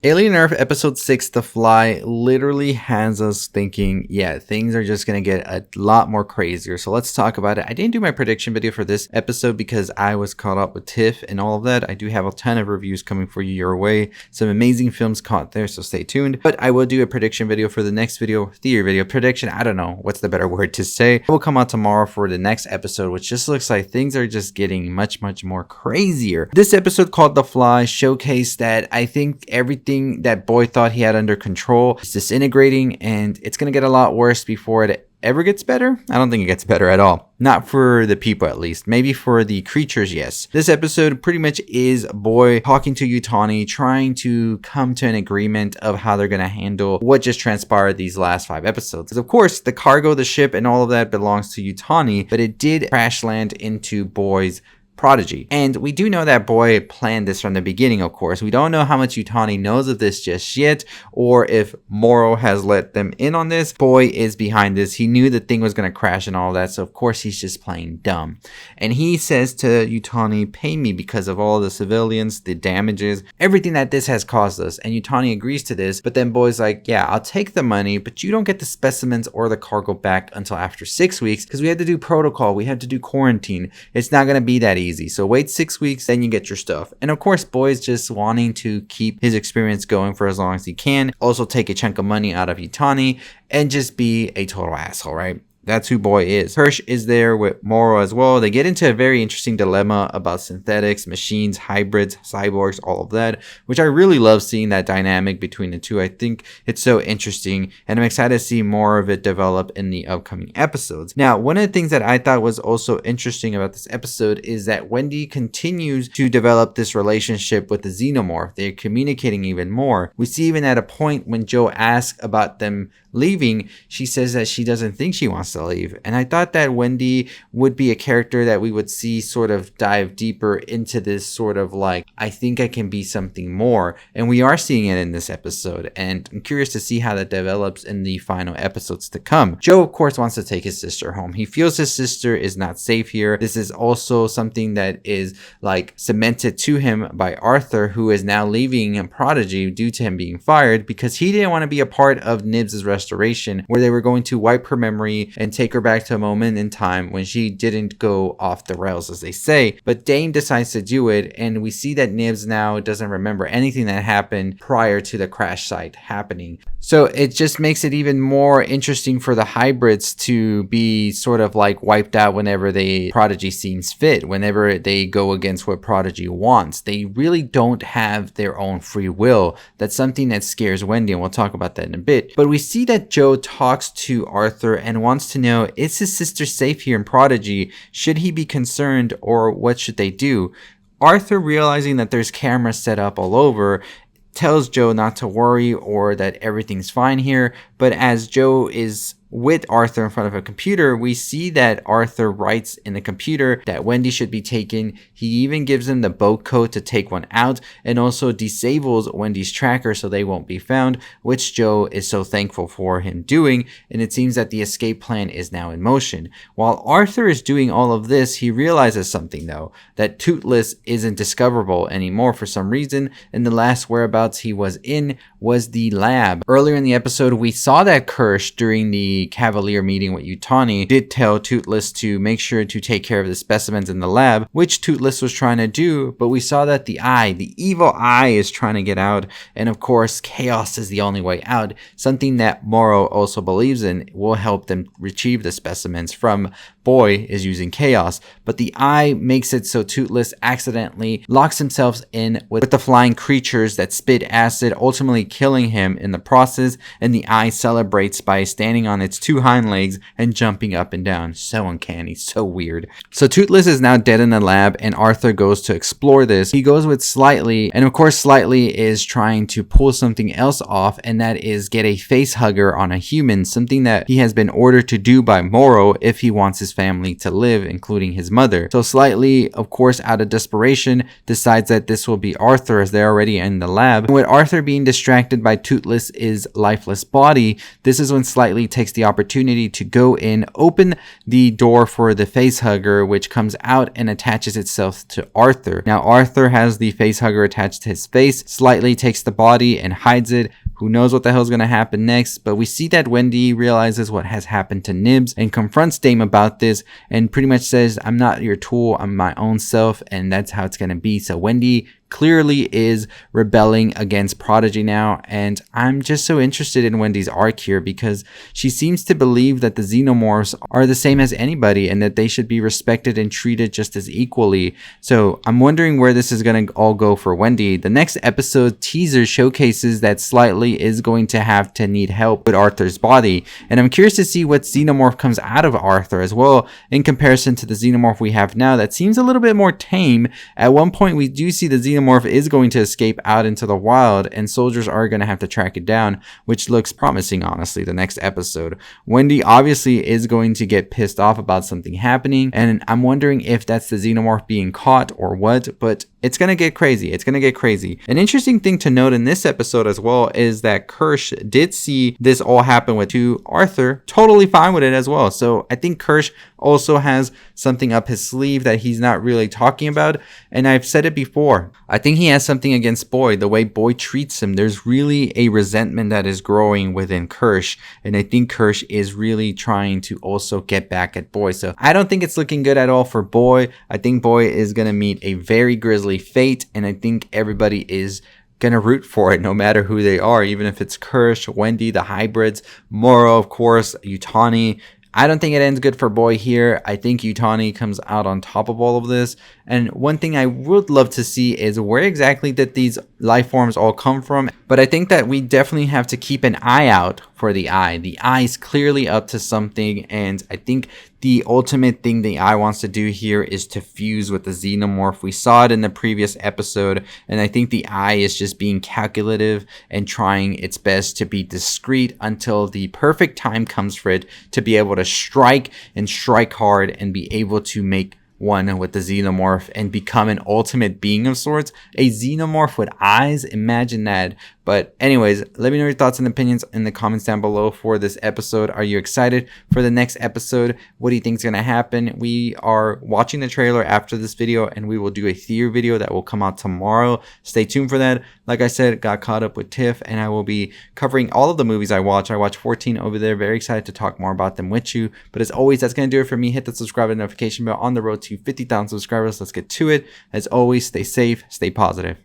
Alien Earth Episode 6, The Fly, literally has us thinking, yeah, things are just going to get a lot more crazier. So let's talk about it. I didn't do my prediction video for this episode because I was caught up with TIFF and all of that. I do have a ton of reviews coming for you your way. Some amazing films caught there, so stay tuned. But I will do a prediction video for the next video, theory video, prediction, I don't know what's the better word to say. It will come out tomorrow for the next episode, which just looks like things are just getting much more crazier. This episode called The Fly showcased that I think everything that Boy thought he had under control is disintegrating, and it's going to get a lot worse before it ever gets better. I don't think it gets better at all. Not for the people, at least. Maybe for the creatures, yes. This episode pretty much is Boy talking to Yutani, trying to come to an agreement of how they're going to handle what just transpired these last 5 episodes. Because of course, the cargo, the ship, and all of that belongs to Yutani, but it did crash land into Boy's Prodigy. And we do know that Boy planned this from the beginning, of course. We don't know how much Yutani knows of this just yet, or if Moro has let them in on this. Boy is behind this. He knew the thing was going to crash and all that, so of course he's just playing dumb. And he says to Yutani, pay me because of all the civilians, the damages, everything that this has caused us. And Yutani agrees to this, but then Boy's like, yeah, I'll take the money, but you don't get the specimens or the cargo back until after 6 weeks, because we had to do protocol, we had to do quarantine. It's not going to be that easy. So wait 6 weeks, then you get your stuff. And of course, Boy's just wanting to keep his experience going for as long as he can. Also take a chunk of money out of Yutani and just be a total asshole, right? That's who Boy is. Hirsch is there with Moro as well. They get into a very interesting dilemma about synthetics, machines, hybrids, cyborgs, all of that, which I really love seeing that dynamic between the two. I think it's so interesting, and I'm excited to see more of it develop in the upcoming episodes. Now, one of the things that I thought was also interesting about this episode is that Wendy continues to develop this relationship with the xenomorph. They're communicating even more. We see even at a point when Joe asks about them leaving, she says that she doesn't think she wants to leave. And I thought that Wendy would be a character that we would see sort of dive deeper into this sort of like, I think I can be something more. And we are seeing it in this episode. And I'm curious to see how that develops in the final episodes to come. Joe, of course, wants to take his sister home. He feels his sister is not safe here. This is also something that is like cemented to him by Arthur, who is now leaving Prodigy due to him being fired because he didn't want to be a part of Nibs' restoration, where they were going to wipe her memory and take her back to a moment in time when she didn't go off the rails, as they say. But Dane decides to do it, and we see that Nibs now doesn't remember anything that happened prior to the crash site happening. So it just makes it even more interesting for the hybrids to be sort of like wiped out whenever Prodigy seems fit, whenever they go against what Prodigy wants. They really don't have their own free will. That's something that scares Wendy, and we'll talk about that in a bit. But we see that Joe talks to Arthur and wants to know, is his sister safe here in Prodigy? Should he be concerned, or what should they do? Arthur, realizing that there's cameras set up all over, tells Joe not to worry or that everything's fine here. But as Joe is with Arthur in front of a computer, we see that Arthur writes in the computer that Wendy should be taken. He even gives him the boat code to take one out, and also disables Wendy's tracker so they won't be found, which Joe is so thankful for him doing, and it seems that the escape plan is now in motion. While Arthur is doing all of this, he realizes something though, that Toothless isn't discoverable anymore for some reason, and the last whereabouts he was in was the lab. Earlier in the episode, we saw that Kirsch, during the Cavalier meeting with Yutani, did tell Toothless to make sure to take care of the specimens in the lab, which Toothless was trying to do, but we saw that the evil eye is trying to get out, and of course chaos is the only way out, something that Moro also believes in will help them retrieve the specimens from Boy is using chaos. But the eye makes it so Toothless accidentally locks himself in with the flying creatures that spit acid, ultimately killing him in the process, and the eye celebrates by standing on its 2 hind legs and jumping up and down. So uncanny, so weird. So Toothless is now dead in the lab, and Arthur goes to explore this. He goes with Slightly, and of course Slightly is trying to pull something else off, and that is get a face hugger on a human, something that he has been ordered to do by Moro if he wants his family to live, including his mother. So Slightly, of course, out of desperation, decides that this will be Arthur, as they're already in the lab. And with Arthur being distracted by Toothless's lifeless body, this is when Slightly takes the opportunity to go in, open the door for the facehugger, which comes out and attaches itself to Arthur. Now Arthur has the facehugger attached to his face. Slightly takes the body and hides it. Who knows what the hell's gonna happen next, but we see that Wendy realizes what has happened to Nibs and confronts Dame about this and pretty much says, I'm not your tool, I'm my own self, and that's how it's gonna be. So Wendy clearly is rebelling against Prodigy now, and I'm just so interested in Wendy's arc here because she seems to believe that the xenomorphs are the same as anybody and that they should be respected and treated just as equally. So I'm wondering where this is going to all go for Wendy. The next episode teaser showcases that Slightly is going to have to need help with Arthur's body, and I'm curious to see what xenomorph comes out of Arthur as well in comparison to the xenomorph we have now that seems a little bit more tame. At one point we do see the xenomorph is going to escape out into the wild and soldiers are going to have to track it down, which looks promising, honestly. The next episode, Wendy obviously is going to get pissed off about something happening, and I'm wondering if that's the xenomorph being caught or what, but it's going to get crazy. It's going to get crazy. An interesting thing to note in this episode as well is that Kirsch did see this all happen to Arthur, totally fine with it as well. So I think Kirsch also has something up his sleeve that he's not really talking about. And I've said it before. I think he has something against Boy, the way Boy treats him. There's really a resentment that is growing within Kirsch. And I think Kirsch is really trying to also get back at Boy. So I don't think it's looking good at all for Boy. I think Boy is going to meet a very grisly fate, and I think everybody is gonna root for it no matter who they are, even if it's Kirsch, Wendy, the hybrids, Moro, of course, Yutani. I don't think it ends good for Boy here. I think Yutani comes out on top of all of this. And one thing I would love to see is where exactly did these life forms all come from. But I think that we definitely have to keep an eye out for the Eye. The Eye is clearly up to something, and I think the ultimate thing the Eye wants to do here is to fuse with the xenomorph. We saw it in the previous episode, and I think the Eye is just being calculative and trying its best to be discreet until the perfect time comes for it to be able to strike and strike hard and be able to make one with the xenomorph and become an ultimate being of sorts. A xenomorph with eyes, imagine that. But anyways, let me know your thoughts and opinions in the comments down below for this episode. Are you excited for the next episode? What do you think is going to happen? We are watching the trailer after this video, and we will do a theory video that will come out tomorrow. Stay tuned for that. Like I said, got caught up with Tiff, and I will be covering all of the movies I watch. I watch 14 over there. Very excited to talk more about them with you. But as always, that's going to do it for me. Hit the subscribe and notification bell on the road to 50,000 subscribers. Let's get to it. As always, stay safe, stay positive.